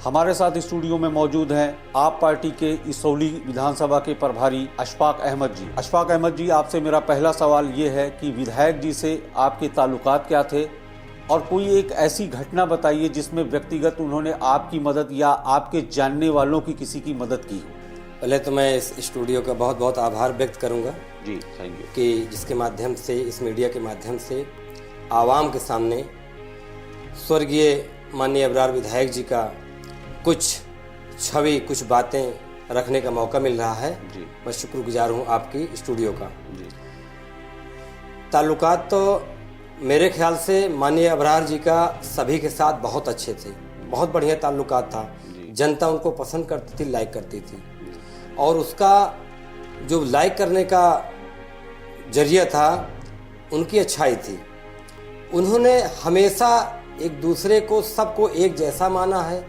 हमारे साथ स्टूडियो में मौजूद हैं आप पार्टी के इसौली विधानसभा के प्रभारी अशफाक अहमद जी। अशफाक अहमद जी, आपसे मेरा पहला सवाल ये है कि विधायक जी से आपके ताल्लुकात क्या थे और कोई एक ऐसी घटना बताइए जिसमें व्यक्तिगत उन्होंने आपकी मदद या आपके जानने वालों की किसी की मदद की हो। पहले तो मैं इस स्टूडियो का बहुत बहुत आभार व्यक्त करूंगा जी, थैंक यू, कि जिसके माध्यम से, इस मीडिया के माध्यम से आवाम के सामने स्वर्गीय माननीय अबरार विधायक जी का कुछ छवि, कुछ बातें रखने का मौका मिल रहा है जी। मैं शुक्रगुजार हूं आपकी स्टूडियो का। जी। ताल्लुकात तो मेरे ख्याल से माननीय अबरार जी का सभी के साथ बहुत अच्छे थे, बहुत बढ़िया ताल्लुकात था। जनता उनको पसंद करती थी, लाइक करती थी, और उसका जो लाइक करने का जरिया था उनकी अच्छाई थी। उन्होंने हमेशा एक दूसरे को, सबको एक जैसा माना है।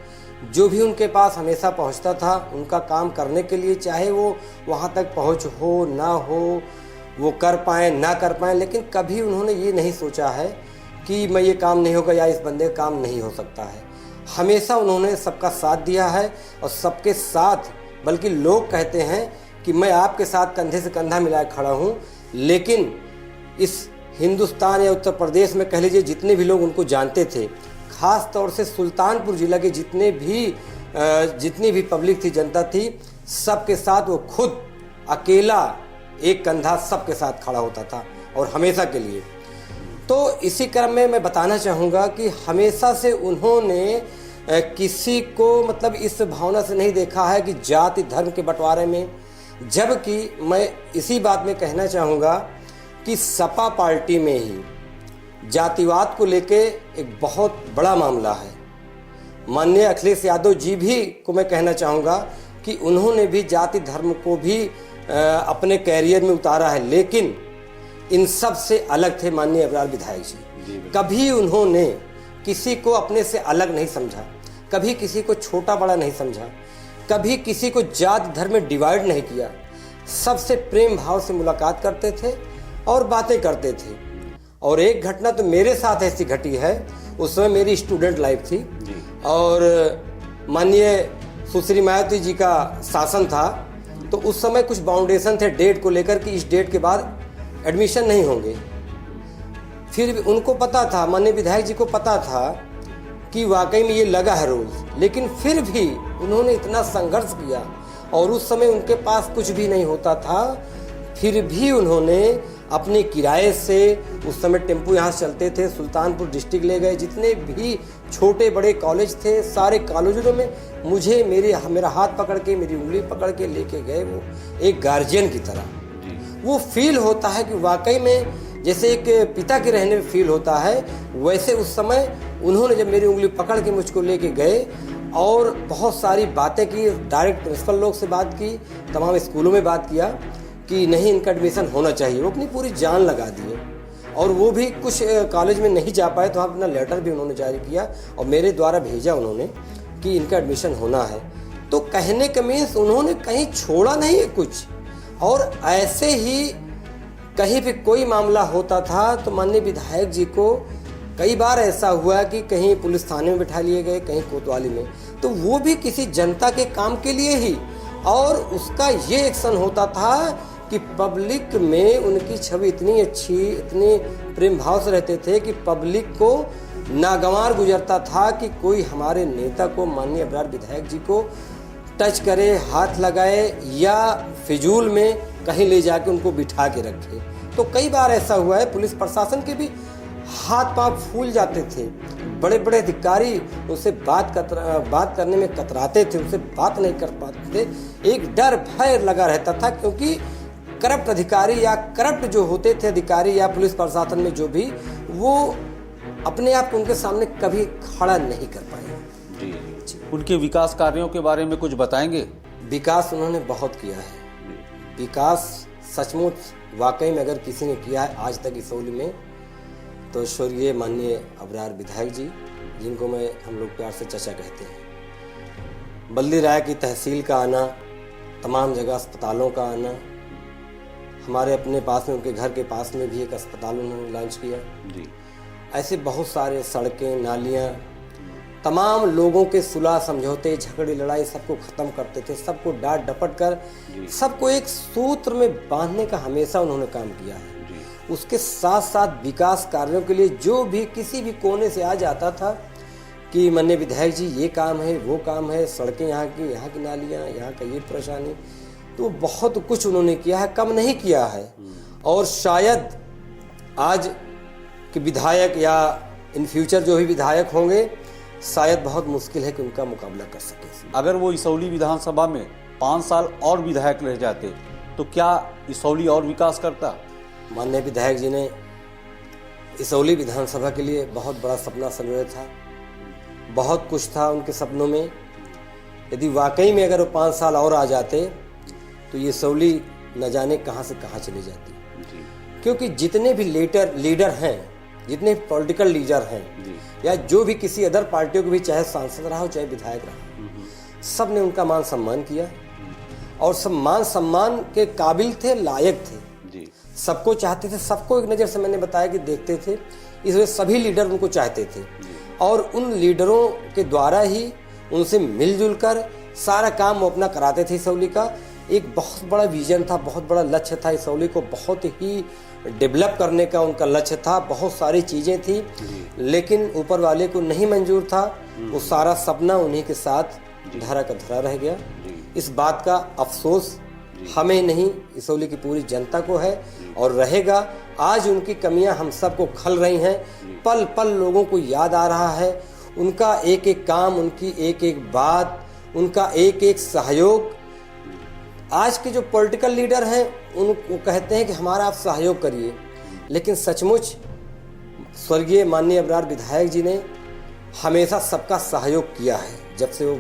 जो भी उनके पास हमेशा पहुंचता था उनका काम करने के लिए, चाहे वो वहां तक पहुंच हो ना हो, वो कर पाएँ ना कर पाएँ, लेकिन कभी उन्होंने ये नहीं सोचा है कि मैं ये काम नहीं होगा या इस बंदे का काम नहीं हो सकता है। हमेशा उन्होंने सबका साथ दिया है और सबके साथ, बल्कि लोग कहते हैं कि मैं आपके साथ कंधे से कंधा मिलाए खड़ा हूँ, लेकिन इस हिंदुस्तान या उत्तर प्रदेश में कह लीजिए जितने भी लोग उनको जानते थे, ख़ास तौर से सुल्तानपुर जिला के जितनी भी पब्लिक थी, जनता थी, सबके साथ वो खुद अकेला एक कंधा सबके साथ खड़ा होता था और हमेशा के लिए। तो इसी क्रम में मैं बताना चाहूँगा कि हमेशा से उन्होंने किसी को मतलब इस भावना से नहीं देखा है कि जाति धर्म के बंटवारे में, जबकि मैं इसी बात में कहना चाहूँगा कि सपा पार्टी में ही जातिवाद को लेके एक बहुत बड़ा मामला है। माननीय अखिलेश यादव जी भी को मैं कहना चाहूँगा कि उन्होंने भी जाति धर्म को भी अपने कैरियर में उतारा है, लेकिन इन सब से अलग थे माननीय अबरार विधायक जी। कभी उन्होंने किसी को अपने से अलग नहीं समझा, कभी किसी को छोटा बड़ा नहीं समझा, कभी किसी को जाति धर्म में डिवाइड नहीं किया। सबसे प्रेम भाव से मुलाकात करते थे और बातें करते थे। और एक घटना तो मेरे साथ ऐसी घटी है, उस समय मेरी स्टूडेंट लाइफ थी और माननीय सुश्री मायावती जी का शासन था, तो उस समय कुछ बाउंडेशन थे डेट को लेकर कि इस डेट के बाद एडमिशन नहीं होंगे। फिर भी उनको पता था, माननीय विधायक जी को पता था कि वाकई में ये लगा है रोज़, लेकिन फिर भी उन्होंने इतना संघर्ष किया और उस समय उनके पास कुछ भी नहीं होता था, फिर भी उन्होंने अपने किराए से, उस समय टेम्पो यहाँ से चलते थे, सुल्तानपुर डिस्ट्रिक्ट ले गए, जितने भी छोटे बड़े कॉलेज थे सारे कॉलेजों में मुझे मेरा हाथ पकड़ के, मेरी उंगली पकड़ के लेके गए, वो एक गार्जियन की तरह। वो फील होता है कि वाकई में जैसे एक पिता के रहने में फील होता है, वैसे उस समय उन्होंने जब मेरी उंगली पकड़ के मुझको लेके गए और बहुत सारी बातें की, डायरेक्ट प्रिंसिपल लोग से बात की, तमाम स्कूलों में बात किया कि नहीं इनका एडमिशन होना चाहिए। वो अपनी पूरी जान लगा दिए और वो भी कुछ कॉलेज में नहीं जा पाए, तो अपना लेटर भी उन्होंने जारी किया और मेरे द्वारा भेजा उन्होंने कि इनका एडमिशन होना है। तो कहने का मीन्स उन्होंने कहीं छोड़ा नहीं है कुछ। और ऐसे ही कहीं भी कोई मामला होता था तो माननीय विधायक जी को कई बार ऐसा हुआ कि कहीं पुलिस थाने में बिठा लिए गए, कहीं कोतवाली में, तो वो भी किसी जनता के काम के लिए ही। और उसका ये एक्शन होता था कि पब्लिक में उनकी छवि इतनी अच्छी, इतने प्रेम भाव से रहते थे कि पब्लिक को नागवार गुजरता था कि कोई हमारे नेता को, माननीय अबरार विधायक जी को टच करे, हाथ लगाए या फिजूल में कहीं ले जाके उनको बिठा के रखे। तो कई बार ऐसा हुआ है, पुलिस प्रशासन के भी हाथ पांव फूल जाते थे, बड़े बड़े अधिकारी उनसे बात करने में कतराते थे, उनसे बात नहीं कर पाते थे। एक डर भय लगा रहता था, क्योंकि करप्ट अधिकारी या करप्ट जो होते थे अधिकारी या पुलिस प्रशासन में जो भी, वो अपने आप को उनके सामने कभी खड़ा नहीं कर पाए। जी। उनके विकास कार्यों के बारे में कुछ बताएंगे? विकास उन्होंने बहुत किया है। विकास सचमुच वाकई में अगर किसी ने किया है आज तक इसौली में, तो स्वर्गीय माननीय अबरार विधायक जी, जिनको हम लोग प्यार से चचा कहते हैं। बल्दी राय की तहसील का आना, तमाम जगह अस्पतालों का आना, हमारे अपने पास में, उनके घर के पास में भी एक अस्पताल उन्होंने लॉन्च किया जी। ऐसे बहुत सारे सड़कें, नालियाँ, तमाम लोगों के सुलह समझौते, झगड़े, लड़ाई सबको ख़त्म करते थे, सबको डांट डपट कर सबको एक सूत्र में बांधने का हमेशा उन्होंने काम किया है। उसके साथ साथ विकास कार्यों के लिए जो भी किसी भी कोने से आ जाता था कि माननीय विधायक जी ये काम है, वो काम है, सड़कें यहाँ की नालियाँ, यहाँ का ये परेशानी, तो बहुत कुछ उन्होंने किया है, कम नहीं किया है। और शायद आज के विधायक या इन फ्यूचर जो भी विधायक होंगे, शायद बहुत मुश्किल है कि उनका मुकाबला कर सके। अगर वो इसौली विधानसभा में 5 साल और विधायक रह जाते तो क्या इसौली और विकास करता? माननीय विधायक जी ने इसौली विधानसभा के लिए बहुत बड़ा सपना संजोया था, बहुत कुछ था उनके सपनों में। यदि वाकई में अगर वो 5 साल और आ जाते तो ये इसौली न जाने कहाँ से कहाँ चली जाती, क्योंकि जितने भी लीडर हैं, जितने पॉलिटिकल लीडर हैं या जो भी किसी अदर पार्टियों के भी, चाहे सांसद रहा हो चाहे विधायक रहा, सब ने उनका मान सम्मान किया और सब मान सम्मान के काबिल थे, लायक थे, सबको चाहते थे, सबको एक नज़र से मैंने बताया कि देखते थे, इस वजह सभी लीडर उनको चाहते थे और उन लीडरों के द्वारा ही उनसे मिलजुल कर सारा काम वो अपना कराते थे। इसौली का एक बहुत बड़ा विजन था, बहुत बड़ा लक्ष्य था, इसौली को बहुत ही डेवलप करने का उनका लक्ष्य था, बहुत सारी चीज़ें थी, लेकिन ऊपर वाले को नहीं मंजूर था। वो सारा सपना उन्हीं के साथ धरा का धरा रह गया। इस बात का अफसोस हमें नहीं, इसौली की पूरी जनता को है और रहेगा। आज उनकी कमियां हम सबको खल रही हैं, पल पल लोगों को याद आ रहा है, उनका एक एक काम, उनकी एक एक बात, उनका एक एक सहयोग। आज के जो पॉलिटिकल लीडर हैं उनको कहते हैं कि हमारा आप सहयोग करिए, लेकिन सचमुच स्वर्गीय माननीय अबरार विधायक जी ने हमेशा सबका सहयोग किया है। जब से वो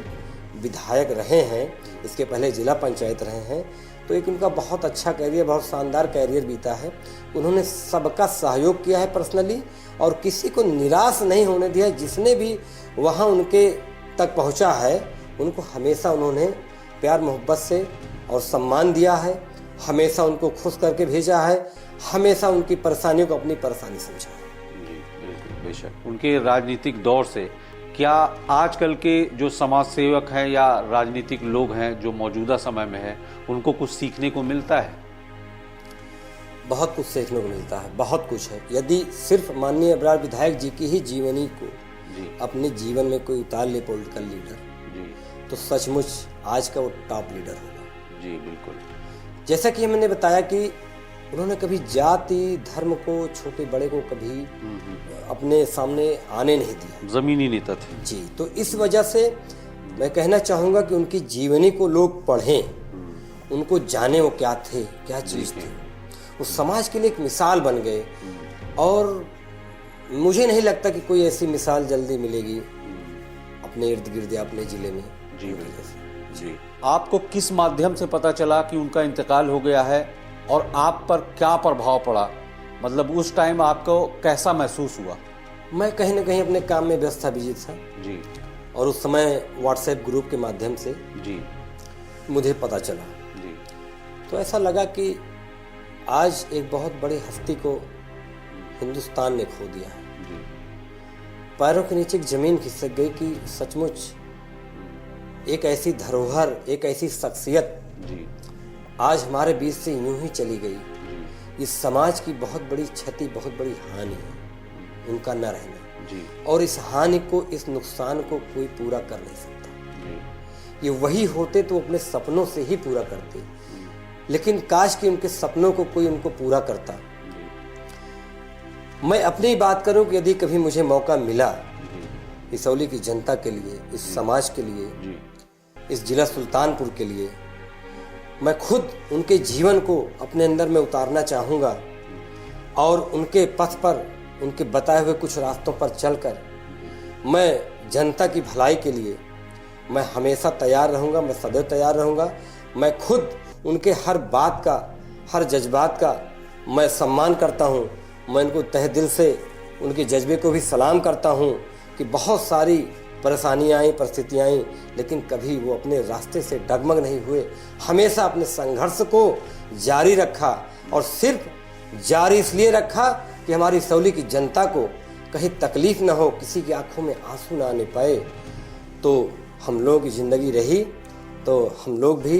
विधायक रहे हैं, इसके पहले जिला पंचायत रहे हैं, तो एक उनका बहुत अच्छा कैरियर, बहुत शानदार कैरियर बीता है। उन्होंने सबका सहयोग किया है पर्सनली और किसी को निराश नहीं होने दिया। जिसने भी वहाँ उनके तक पहुँचा है उनको हमेशा उन्होंने प्यार मोहब्बत से और सम्मान दिया है, हमेशा उनको खुश करके भेजा है, हमेशा उनकी परेशानियों को अपनी परेशानी समझा है। जी बिल्कुल, बेशक। उनके राजनीतिक दौर से क्या आजकल के जो समाज सेवक हैं या राजनीतिक लोग हैं जो मौजूदा समय में हैं, उनको कुछ सीखने को मिलता है? बहुत कुछ सीखने को मिलता है, बहुत कुछ है। यदि सिर्फ माननीय अबरार विधायक जी की ही जीवनी को अपने जीवन में कोई उतार ले पॉलिटिकल लीडर, तो सचमुच आज का वो टॉप लीडर होगा। जी बिल्कुल। जैसा कि मैंने बताया कि उन्होंने कभी जाति धर्म को, छोटे बड़े को कभी अपने सामने आने नहीं दिया, जमीनी नेता थे जी। तो इस वजह से मैं कहना चाहूँगा कि उनकी जीवनी को लोग पढ़ें, उनको जाने वो क्या थे, क्या चीज़ थे। वो समाज के लिए एक मिसाल बन गए और मुझे नहीं लगता कि कोई ऐसी मिसाल जल्दी मिलेगी अपने इर्द गिर्द या अपने ज़िले में। जी जी। आपको किस माध्यम से पता चला कि उनका इंतकाल हो गया है और आप पर क्या प्रभाव पड़ा? मतलब उस टाइम आपको कैसा महसूस हुआ? मैं कहीं ना कहीं अपने काम में व्यस्त था, बिजी था जी, और उस समय व्हाट्सएप ग्रुप के माध्यम से जी मुझे पता चला जी। तो ऐसा लगा कि आज एक बहुत बड़ी हस्ती को हिंदुस्तान ने खो दिया है। जी। पैरों के नीचे जमीन खिसक गई कि सचमुच एक ऐसी धरोहर, एक ऐसी शख्सियत जी आज हमारे बीच से यूं ही चली गई। इस समाज की बहुत बड़ी क्षति, बहुत बड़ी हानि है उनका न रहना जी। और इस हानि को, इस नुकसान को कोई पूरा कर नहीं सकता जी। ये वही होते तो अपने सपनों से ही पूरा करते, लेकिन काश कि उनके सपनों को कोई उनको पूरा करता। मैं अपनी बात करूं कि यदि कभी मुझे मौका मिला इसौली की जनता के लिए, इस समाज के लिए, इस जिला सुल्तानपुर के लिए, मैं खुद उनके जीवन को अपने अंदर में उतारना चाहूँगा और उनके पथ पर, उनके बताए हुए कुछ रास्तों पर चलकर मैं जनता की भलाई के लिए मैं हमेशा तैयार रहूँगा, मैं सदैव तैयार रहूँगा। मैं खुद उनके हर बात का, हर जज्बात का मैं सम्मान करता हूँ। मैं उनको तहे दिल से उनके जज्बे को भी सलाम करता हूँ कि बहुत सारी परेशानियाँ आई, परिस्थितियाँ आई, लेकिन कभी वो अपने रास्ते से डगमग नहीं हुए, हमेशा अपने संघर्ष को जारी रखा और सिर्फ जारी इसलिए रखा कि हमारी इसौली की जनता को कहीं तकलीफ ना हो, किसी की आंखों में आंसू ना आने पाए, तो हम लोग की ज़िंदगी रही। तो हम लोग भी,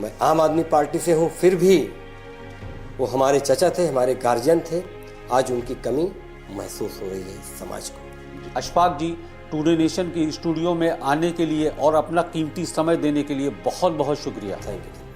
मैं आम आदमी पार्टी से हूँ, फिर भी वो हमारे चचा थे, हमारे गार्जियन थे, आज उनकी कमी महसूस हो रही है इस समाज को। अशफाक जी, टुडे नेशन की स्टूडियो में आने के लिए और अपना कीमती समय देने के लिए बहुत बहुत शुक्रिया। Thank you.